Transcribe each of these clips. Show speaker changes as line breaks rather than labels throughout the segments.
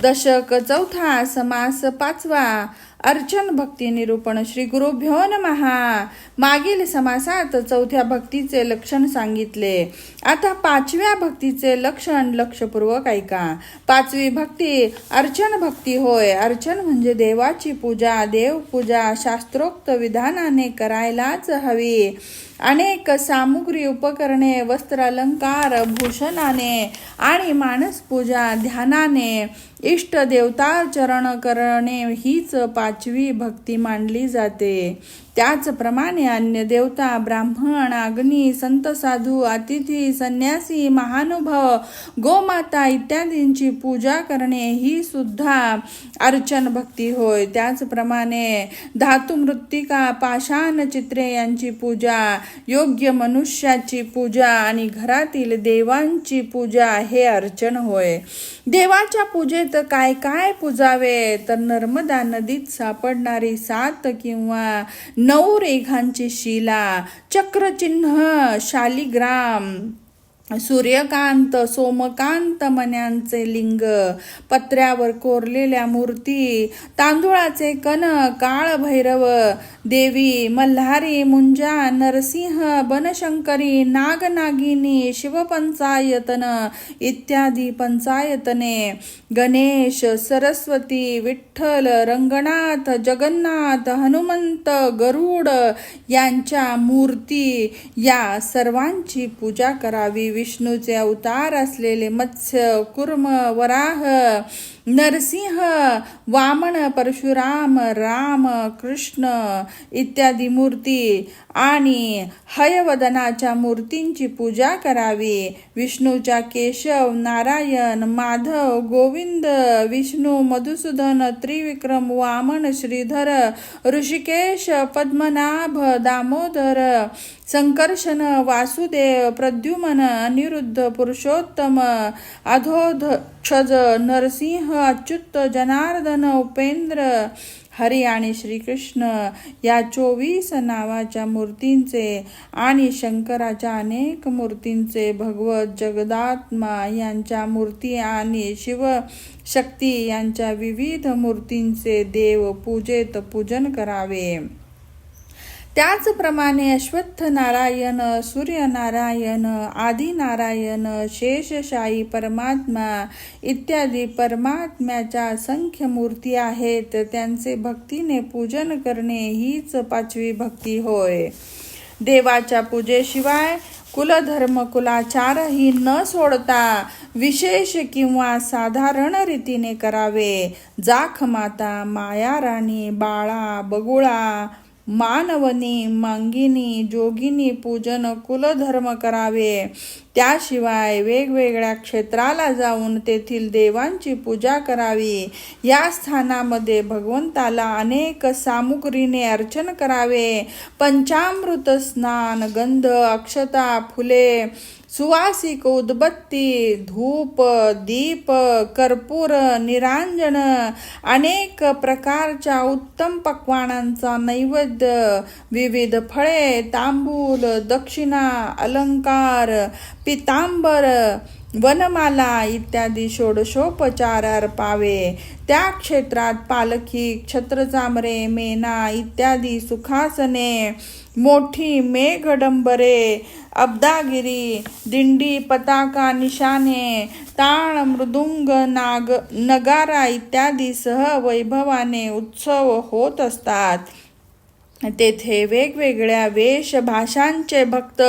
दशक चौथा, समास पाचवा. अर्चन भक्ती निरूपण. श्री गुरुभ्यो नमः. मागील समासात चौथ्या भक्तीचे लक्षण सांगितले. आता पाचव्या भक्तीचे लक्षण लक्षपूर्वक ऐका. पाचवी भक्ती अर्चन भक्ती होय. अर्चन म्हणजे देवाची पूजा. देवपूजा शास्त्रोक्त विधानाने करायलाच हवी. अनेक सामुग्री, उपकरणे, वस्त्र, अलंकार, भूषणाने आणि मानसपूजा ध्यानाने इष्ट देवताचरण करणे हीच पाचवी भक्ती मानली जाते. त्याचप्रमाणे अन्य देवता, ब्राह्मण, अग्नी, संत, साधू, अतिथी, संन्यासी, महानुभाव, गोमाता इत्यादींची पूजा करणे ही सुद्धा अर्चन भक्ती होय. त्याचप्रमाणे धातू, मृत्तिका, पाषाण, चित्रे यांची पूजा, योग्य मनुष्याची पूजा आणि घरातील देवांची पूजा हे अर्चन होय. देवाच्या पूजेत काय काय पूजावे तर नर्मदा नदीत सापडणारी 7 किंवा 9 रेघांची शिला, चक्रचिन्ह, शालिग्राम, सूर्यकांत, सोमकांत मण्यांचे लिंग, पत्र्यावर कोरलेल्या मूर्ती, तांदुळाचे कण, काळभैरव, देवी, मल्हारी, मुंजा, नरसिंह, बनशंकरी, नागनागिनी, शिवपंचायतन इत्यादी पंचायतने, गणेश, सरस्वती, विठ्ठल, रंगनाथ, जगन्नाथ, हनुमंत, गरुड यांच्या मूर्ती या सर्वांची पूजा करावी. विष्णूचे अवतार असलेले मत्स्य, कुर्म, वराह, नरसिंह, वामन, परशुराम, राम, कृष्ण इत्यादी मूर्ती आणि हयवदनाच्या मूर्तींची पूजा करावी. विष्णूच्या केशव, नारायण, माधव, गोविंद, विष्णू, मधुसूदन, त्रिविक्रम, वामन, श्रीधर, ऋषिकेश, पद्मनाभ, दामोदर, संकर्षण, वासुदेव, प्रद्युम्न, अनिरुद्ध, पुरुषोत्तम, अधोक्षज, नरसिंह, अच्युत, जनार्दन, उपेंद्र, हरी आणि श्रीकृष्ण या 24 नावाच्या मूर्तींचे आणि शंकराच्या अनेक मूर्तींचे, भगवत, जगदात्मा यांच्या मूर्ती आणि शिवशक्ती यांच्या विविध मूर्तींचे देव पूजेत पूजन करावे. त्याचप्रमाणे अश्वत्थ नारायण, सूर्यनारायण, आदिनारायण, शेषशाही परमात्मा इत्यादी परमात्म्याच्या असंख्य मूर्ती आहेत. त्यांचे भक्तीने पूजन करणे हीच पाचवी भक्ती होय. देवाच्या पूजेशिवाय कुलधर्म, कुलाचारही न सोडता विशेष किंवा साधारण रीतीने करावे. जाखमाता, मायाराणी, बाळा, बगुळा, मानवनी, मांगिनी, जोगिनी पूजन कुलधर्म करावे. त्याशिवाय वेगवेगळ्या क्षेत्राला जाऊन तेथील देवांची पूजा करावी. या स्थानामध्ये भगवंताला अनेक सामुग्रीने अर्चन करावे. पंचामृत स्नान, गंध, अक्षता, फुले, सुवासिक उदबत्ती, धूप, दीप, कर्पूर, निरांजन, अनेक प्रकारच्या उत्तम पक्वानांचा नैवेद्य, विविध फळे, तांबूल, दक्षिणा, अलंकार, पितांबर, वनमाला इत्यादी षोडशोपचार अर्पावे. त्या क्षेत्रात पालखी, छत्रचामरे, मेना इत्यादी सुखासने, मोठी मेघडंबरे, अब्दागिरी, दिंडी, पताका, निशाणे, टाळ, मृदुंग, नगारा इत्यादी सह वैभवाने उत्सव होत असतात. तेथे वेगवेगळ्या वेशभाषांचे भक्त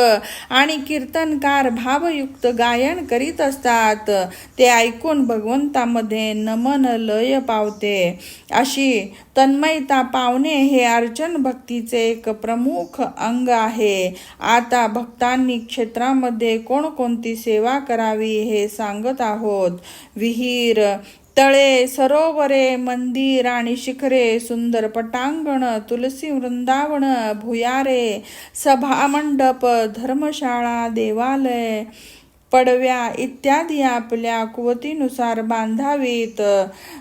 आणि कीर्तनकार भावयुक्त गायन करीत असतात. ते ऐकून भगवंतामध्ये नमन लय पावते. अशी तन्मयता पावणे हे अर्चन भक्तीचे एक प्रमुख अंग आहे. आता भक्तांनी क्षेत्रामध्ये कोणकोणती सेवा करावी हे सांगत आहोत. विहीर, तळे, सरोवरे, मंदिर आणि शिखरे, सुंदर पटांगण, तुलसी वृंदावन, भुयारे, सभामंडप, धर्मशाळा, देवालय, पडव्या इत्यादी आपल्या कुवतीनुसार बांधावीत.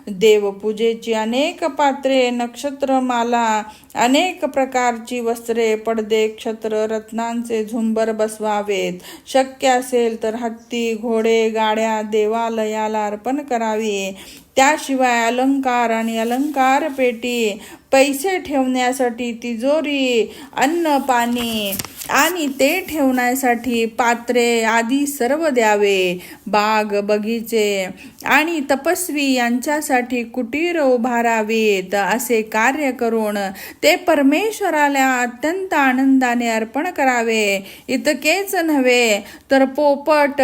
देवपूजेची अनेक पात्रे, नक्षत्रमाला, अनेक प्रकारची वस्त्रे, पडदे, छत्र, रत्नांचे झुंबर बसवावेत. शक्य असेल तर हत्ती, घोडे, गाड्या देवालयाला अर्पण करावी. त्याशिवाय अलंकार आणि अलंकार पेटी, पैसे ठेवण्यासाठी तिजोरी, अन्न पाणी आणि ते ठेवण्यासाठी पात्रे आदी सर्व द्यावे. बाग, बगीचे आणि तपस्वी यांच्यासाठी कुटीर उभारावीत. असे कार्य करून ते परमेश्वराला अत्यंत आनंदाने अर्पण करावे. इतकेच नव्हे तर पोपट,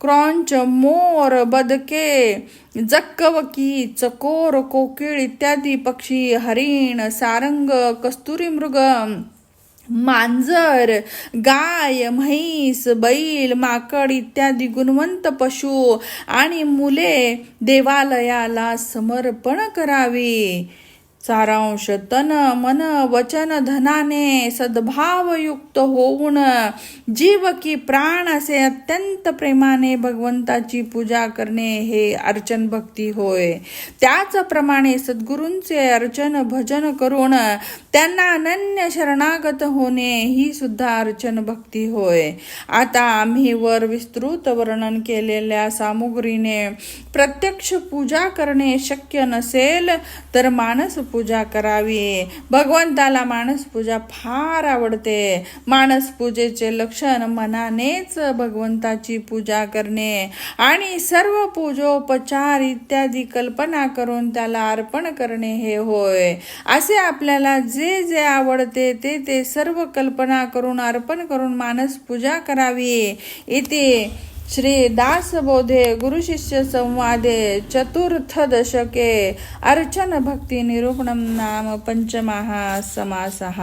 क्रॉंच, मोर, बदके, जक्कवकी, चकोर, कोकिळ इत्यादी पक्षी, हरिण, सारंग, कस्तुरी मृग, मांजर, गाय, म्हैस, बैल, माकड इत्यादी गुणवंत पशु आणि मुले देवालयाला समर्पण करावी. सारांश: तन, मन, वचन, धनाने सद्भावयुक्त होऊन जीव की प्राण असे अत्यंत प्रेमाने भगवंताची पूजा करणे हे अर्चन भक्ती होय. त्याचप्रमाणे सद्गुरूंचे अर्चन भजन करून त्यांना अनन्य शरणागत होणे ही सुद्धा अर्चन भक्ती होय. आता आम्ही वर विस्तृत वर्णन केलेल्या सामुग्रीने प्रत्यक्ष पूजा करणे शक्य नसेल तर मानस पूजा करावी. भगवंताला मानस पूजा फार आवडते. मानस पूजेचे लक्षण मनानेच भगवंताची पूजा करणे आणि सर्व पूजोपचार इत्यादी कल्पना करून त्याला अर्पण करणे हे होय. असे आपल्याला जे जे आवडते ते सर्व कल्पना करून अर्पण करून मानस पूजा करावी. इति श्री दासबोधे गुरुशिष्य संवादे चतुर्थ दशके अर्चन भक्ती निरूपणं नाम पंचमः समासः.